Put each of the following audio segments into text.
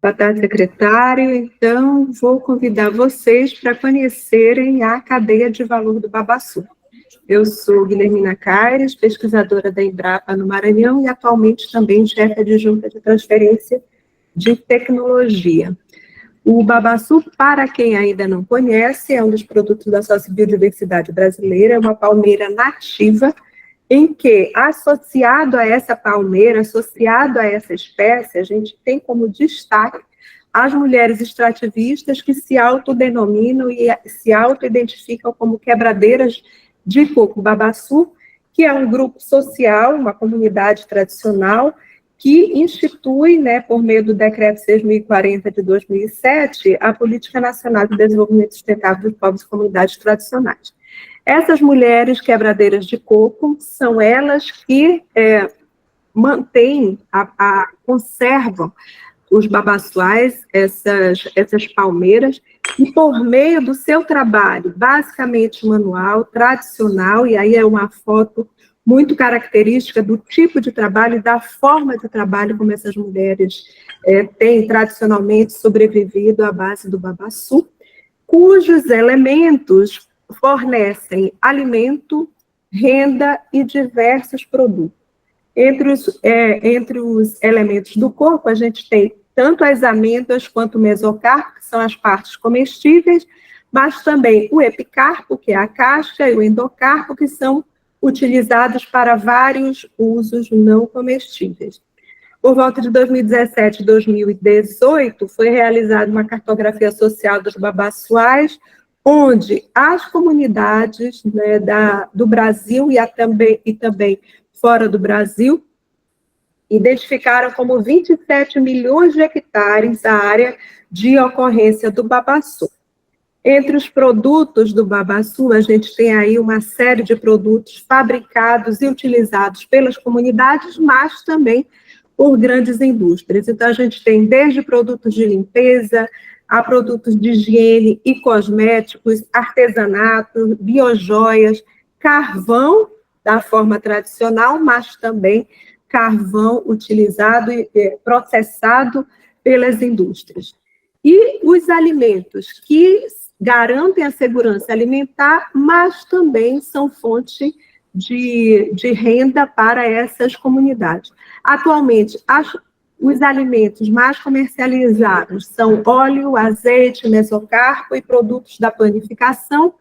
Boa tarde, secretário. Então, vou convidar vocês para conhecerem a cadeia de valor do babaçu. Eu sou Guilhermina Caires, pesquisadora da Embrapa no Maranhão e atualmente também chefe adjunta de transferência de tecnologia. O babaçu, para quem ainda não conhece, é um dos produtos da sociobiodiversidade brasileira, é uma palmeira nativa, em que, associado a essa palmeira, associado a essa espécie, a gente tem como destaque as mulheres extrativistas que se autodenominam e se autoidentificam como quebradeiras de coco babaçu, que é um grupo social, uma comunidade tradicional, que institui, por meio do Decreto 6.040 de 2007, a Política Nacional de Desenvolvimento Sustentável dos Povos e Comunidades Tradicionais. Essas mulheres quebradeiras de coco são elas que mantêm, conservam os babaçuais, essas palmeiras, e por meio do seu trabalho, basicamente manual, tradicional, e aí é uma foto muito característica do tipo de trabalho e da forma de trabalho como essas mulheres têm tradicionalmente sobrevivido à base do babaçu, cujos elementos fornecem alimento, renda e diversos produtos. Entre os elementos do corpo, a gente tem tanto as amêndoas quanto o mesocarpo, que são as partes comestíveis, mas também o epicarpo, que é a casca, e o endocarpo, que são utilizados para vários usos não comestíveis. Por volta de 2017 e 2018, foi realizada uma cartografia social dos babaçuais, onde as comunidades do Brasil e também fora do Brasil identificaram como 27 milhões de hectares a área de ocorrência do babaçu. Entre os produtos do babaçu, a gente tem aí uma série de produtos fabricados e utilizados pelas comunidades, mas também por grandes indústrias. Então, a gente tem desde produtos de limpeza, a produtos de higiene e cosméticos, artesanato, biojoias, carvão da forma tradicional, mas também carvão utilizado e processado pelas indústrias. E os alimentos que garantem a segurança alimentar, mas também são fonte de renda para essas comunidades. Atualmente, os alimentos mais comercializados são óleo, azeite, mesocarpo e produtos da panificação,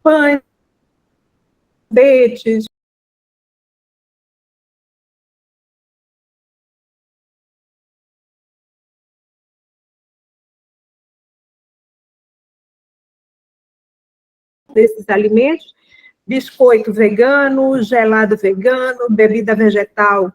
pães, sorvetes, desses alimentos, biscoito vegano, gelado vegano, bebida vegetal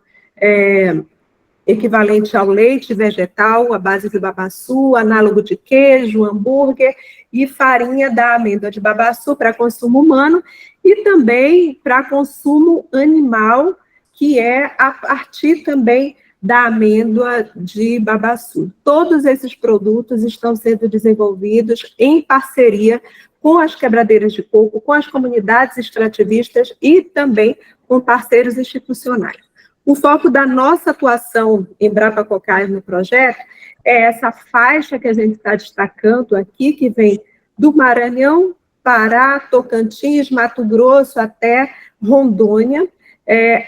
equivalente ao leite vegetal, à base de babaçu, análogo de queijo, hambúrguer e farinha da amêndoa de babaçu para consumo humano e também para consumo animal, que é a partir também da amêndoa de babaçu. Todos esses produtos estão sendo desenvolvidos em parceria com as quebradeiras de coco, com as comunidades extrativistas e também com parceiros institucionais. O foco da nossa atuação em Embrapa Cocais no projeto é essa faixa que a gente está destacando aqui, que vem do Maranhão, Pará, Tocantins, Mato Grosso até Rondônia.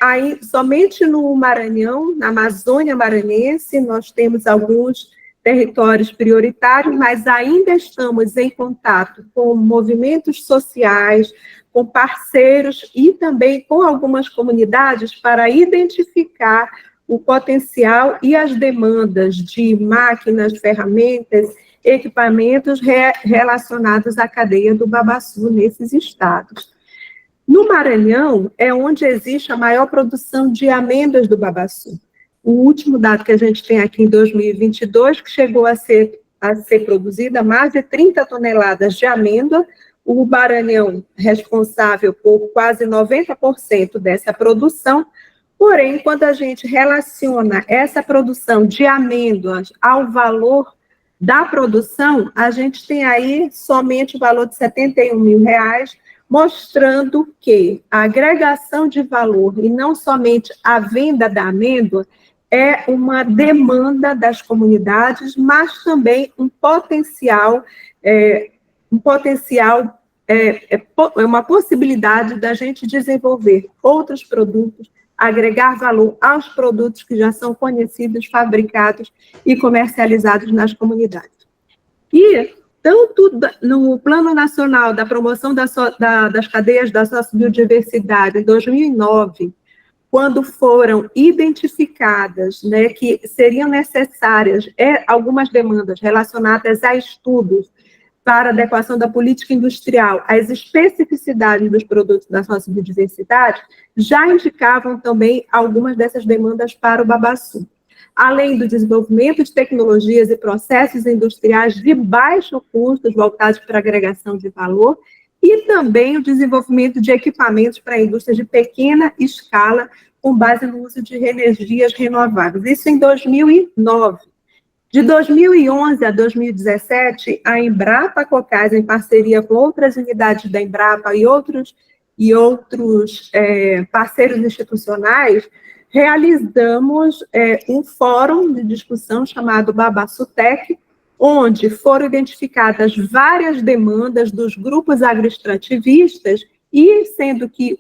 Aí, somente no Maranhão, na Amazônia Maranhense, nós temos alguns territórios prioritários, mas ainda estamos em contato com movimentos sociais, com parceiros e também com algumas comunidades para identificar o potencial e as demandas de máquinas, ferramentas, equipamentos relacionados à cadeia do babaçu nesses estados. No Maranhão é onde existe a maior produção de amêndoas do babaçu. O último dado que a gente tem aqui em 2022, que chegou a ser produzida mais de 30 toneladas de amêndoa, o Maranhão responsável por quase 90% dessa produção, porém, quando a gente relaciona essa produção de amêndoas ao valor da produção, a gente tem aí somente o valor de R$71 mil, mostrando que a agregação de valor, e não somente a venda da amêndoa, é uma demanda das comunidades, mas também um potencial, uma possibilidade da gente desenvolver outros produtos, agregar valor aos produtos que já são conhecidos, fabricados e comercializados nas comunidades. E tanto no Plano Nacional da Promoção das Cadeias da Sociobiodiversidade, em 2009, quando foram identificadas, né, que seriam necessárias algumas demandas relacionadas a estudos para adequação da política industrial às especificidades dos produtos da sociobiodiversidade, já indicavam também algumas dessas demandas para o babaçu. Além do desenvolvimento de tecnologias e processos industriais de baixo custo, voltados para agregação de valor, e também o desenvolvimento de equipamentos para indústrias de pequena escala, com base no uso de energias renováveis. Isso em 2009. De 2011 a 2017, a Embrapa Cocais, em parceria com outras unidades da Embrapa e outros parceiros institucionais, realizamos um fórum de discussão chamado Babaçutec, onde foram identificadas várias demandas dos grupos agroextrativistas, e sendo que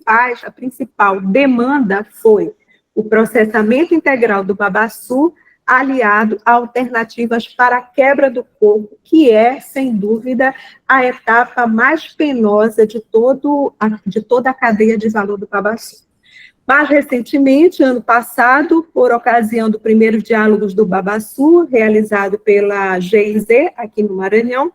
a principal demanda foi o processamento integral do babaçu, aliado a alternativas para a quebra do coco, que é, sem dúvida, a etapa mais penosa de toda a cadeia de valor do babaçu. Mais recentemente, ano passado, por ocasião do primeiro Diálogos do Babaçu, realizado pela GIZ, aqui no Maranhão,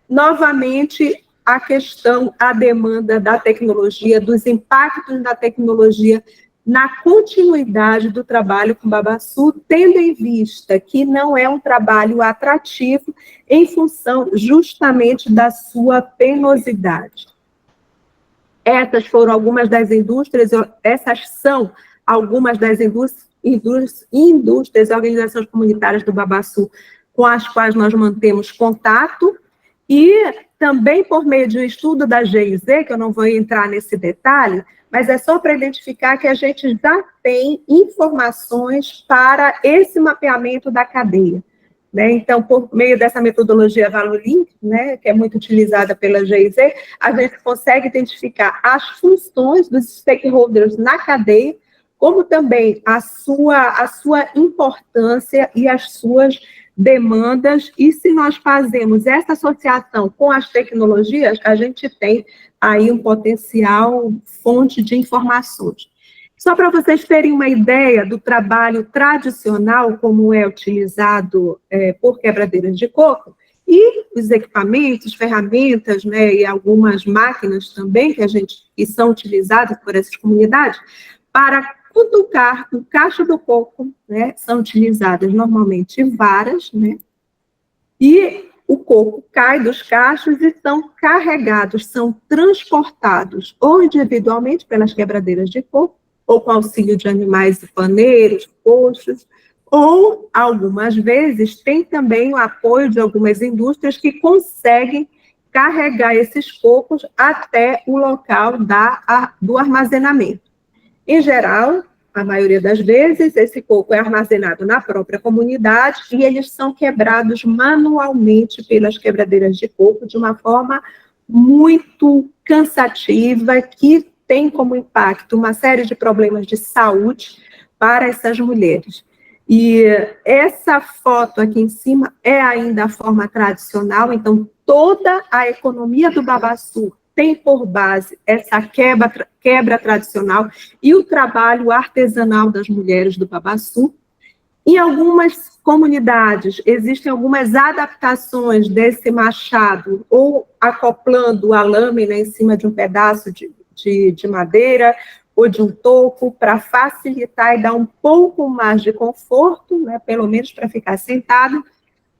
novamente a demanda da tecnologia, dos impactos da tecnologia na continuidade do trabalho com babaçu, tendo em vista que não é um trabalho atrativo em função justamente da sua penosidade. Essas foram algumas das indústrias, essas são algumas das indústrias e organizações comunitárias do babaçu com as quais nós mantemos contato, e também por meio de um estudo da GIZ, que eu não vou entrar nesse detalhe, mas é só para identificar que a gente já tem informações para esse mapeamento da cadeia, né? Então, por meio dessa metodologia ValorLink, né, que é muito utilizada pela GIZ, a gente consegue identificar as funções dos stakeholders na cadeia, como também a sua importância e as suas demandas, e se nós fazemos essa associação com as tecnologias, a gente tem aí um potencial fonte de informações. Só para vocês terem uma ideia do trabalho tradicional, como é utilizado por quebradeiras de coco, e os equipamentos, ferramentas, né, e algumas máquinas também que são utilizadas por essas comunidades, para cutucar o cacho do coco, né, são utilizadas normalmente varas, né, e o coco cai dos cachos e são carregados, são transportados ou individualmente pelas quebradeiras de coco, ou com auxílio de animais paneiros, coxos, ou, algumas vezes, tem também o apoio de algumas indústrias que conseguem carregar esses cocos até o local do armazenamento. Em geral, a maioria das vezes, esse coco é armazenado na própria comunidade e eles são quebrados manualmente pelas quebradeiras de coco de uma forma muito cansativa, que tem como impacto uma série de problemas de saúde para essas mulheres. E essa foto aqui em cima é ainda a forma tradicional, então toda a economia do babaçu tem por base essa quebra tradicional e o trabalho artesanal das mulheres do babaçu. Em algumas comunidades, existem algumas adaptações desse machado, ou acoplando a lâmina em cima de um pedaço de madeira ou de um toco, para facilitar e dar um pouco mais de conforto, né, pelo menos para ficar sentado.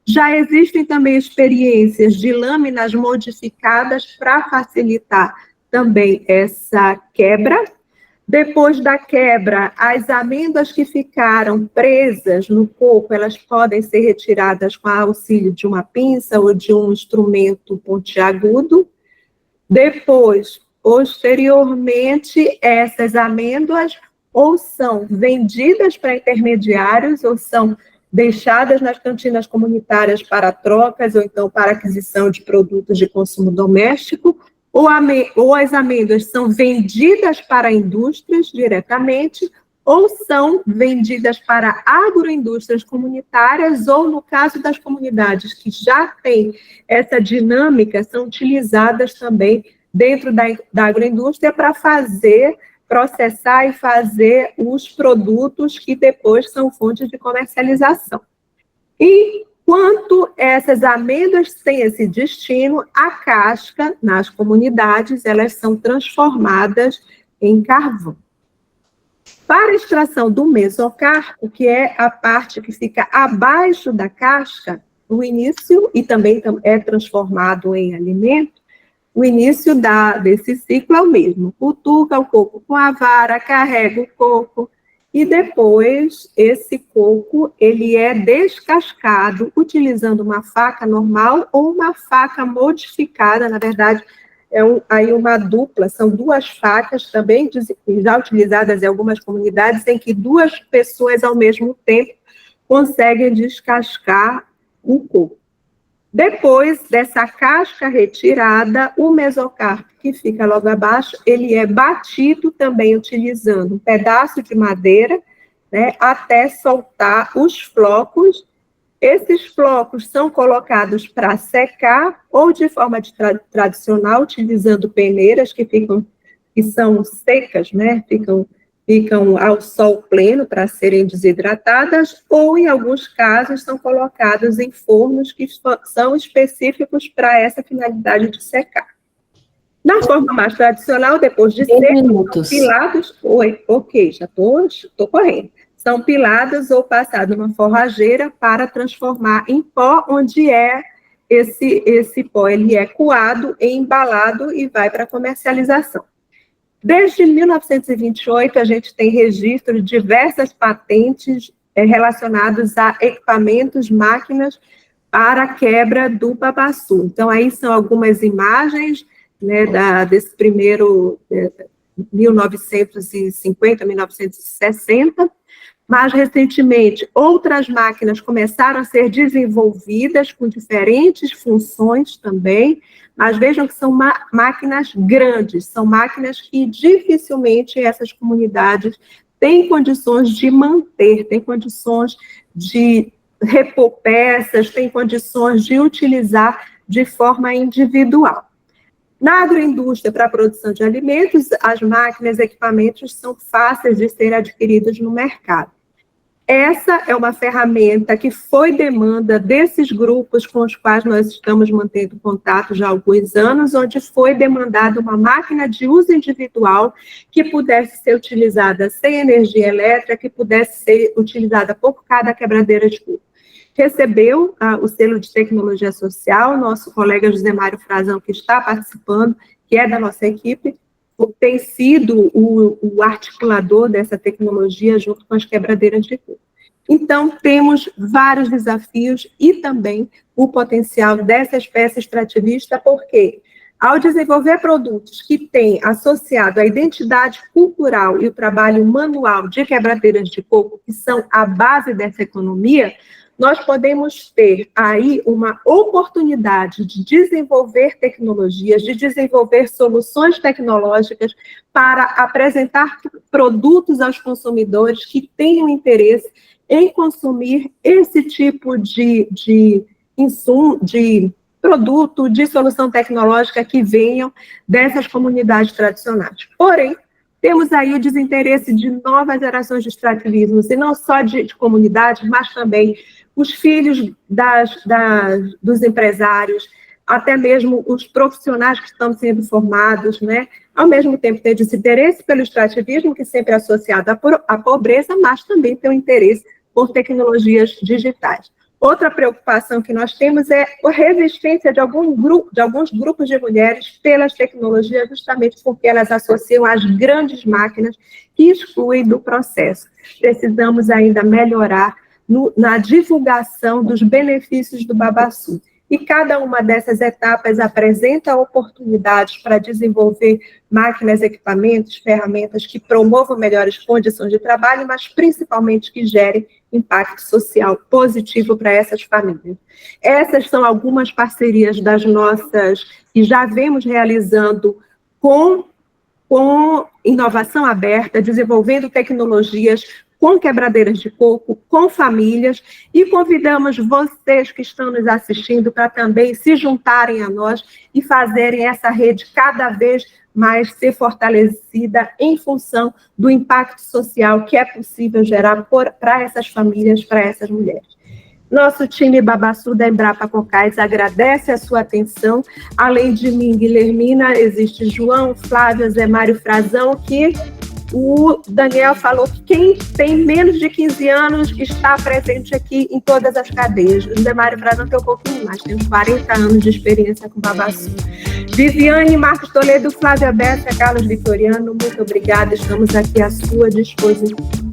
Já existem também experiências de lâminas modificadas para facilitar também essa quebra. Depois da quebra, as amêndoas que ficaram presas no coco, elas podem ser retiradas com auxílio de uma pinça ou de um instrumento pontiagudo. Depois, posteriormente, essas amêndoas ou são vendidas para intermediários, ou são deixadas nas cantinas comunitárias para trocas, ou então para aquisição de produtos de consumo doméstico, ou as amêndoas são vendidas para indústrias diretamente, ou são vendidas para agroindústrias comunitárias, ou, no caso das comunidades que já têm essa dinâmica, são utilizadas também dentro da agroindústria para processar e fazer os produtos que depois são fontes de comercialização. Enquanto essas amêndoas têm esse destino, a casca, nas comunidades, elas são transformadas em carvão. Para a extração do mesocarpo, que é a parte que fica abaixo da casca, o início, e também é transformado em alimento, o início desse ciclo é o mesmo. Cutuca o coco com a vara, carrega o coco, e depois esse coco ele é descascado utilizando uma faca normal ou uma faca modificada, na verdade, aí uma dupla, são duas facas também já utilizadas em algumas comunidades, em que duas pessoas ao mesmo tempo conseguem descascar o coco. Depois dessa casca retirada, o mesocarpo, que fica logo abaixo, ele é batido também utilizando um pedaço de madeira, né, até soltar os flocos. Esses flocos são colocados para secar, ou de forma tradicional, utilizando peneiras que são secas, né, ficam ao sol pleno para serem desidratadas, ou, em alguns casos, são colocados em fornos que são específicos para essa finalidade de secar. Na forma mais tradicional, depois de secar, são pilados... já estou correndo. São pilados ou passados numa forrageira para transformar em pó, onde esse pó ele é coado, embalado e vai para comercialização. Desde 1928, a gente tem registro de diversas patentes relacionadas a equipamentos, máquinas para a quebra do babaçu. Então, aí são algumas imagens, né, desse primeiro 1950, 1960. Mais recentemente, outras máquinas começaram a ser desenvolvidas com diferentes funções também, mas vejam que são máquinas grandes, são máquinas que dificilmente essas comunidades têm condições de manter, têm condições de repor peças, têm condições de utilizar de forma individual. Na agroindústria, para a produção de alimentos, as máquinas e equipamentos são fáceis de ser adquiridos no mercado. Essa é uma ferramenta que foi demanda desses grupos com os quais nós estamos mantendo contato já há alguns anos, onde foi demandada uma máquina de uso individual que pudesse ser utilizada sem energia elétrica, que pudesse ser utilizada por cada quebradeira de coco. Recebeu o selo de tecnologia social, nosso colega José Mário Frazão, que está participando, que é da nossa equipe, tem sido o articulador dessa tecnologia junto com as quebradeiras de coco. Então, temos vários desafios e também o potencial dessa espécie extrativista, porque ao desenvolver produtos que têm associado a identidade cultural e o trabalho manual de quebradeiras de coco, que são a base dessa economia, nós podemos ter aí uma oportunidade de desenvolver tecnologias, de desenvolver soluções tecnológicas para apresentar produtos aos consumidores que tenham interesse em consumir esse tipo de insumo, de produto, de solução tecnológica que venham dessas comunidades tradicionais. Porém, temos aí o desinteresse de novas gerações de extrativismos, e não só de comunidades, mas também os filhos dos empresários, até mesmo os profissionais que estão sendo formados, né? Ao mesmo tempo tem esse interesse pelo extrativismo, que sempre é associado à pobreza, mas também tem o interesse por tecnologias digitais. Outra preocupação que nós temos é a resistência de alguns grupos de mulheres pelas tecnologias, justamente porque elas associam às grandes máquinas que excluem do processo. Precisamos ainda melhorar na divulgação dos benefícios do babaçu. e cada uma dessas etapas apresenta oportunidades para desenvolver máquinas, equipamentos, ferramentas que promovam melhores condições de trabalho, mas principalmente que gerem impacto social positivo para essas famílias. Essas são algumas parcerias das nossas que já vemos realizando com inovação aberta, desenvolvendo tecnologias com quebradeiras de coco, com famílias, e convidamos vocês que estão nos assistindo para também se juntarem a nós e fazerem essa rede cada vez mais ser fortalecida em função do impacto social que é possível gerar para essas famílias, para essas mulheres. Nosso time Babaçu da Embrapa Cocais agradece a sua atenção. Além de mim, Guilhermina, existe João, Flávio, Zé Mário Frazão, que o Daniel falou que quem tem menos de 15 anos está presente aqui em todas as cadeias. O Zé Mário Frazão tem um pouquinho mais, tem uns 40 anos de experiência com Babaçu. Viviane, Marcos Toledo, Flávia Bessa, Carlos Vitoriano, muito obrigada, estamos aqui à sua disposição.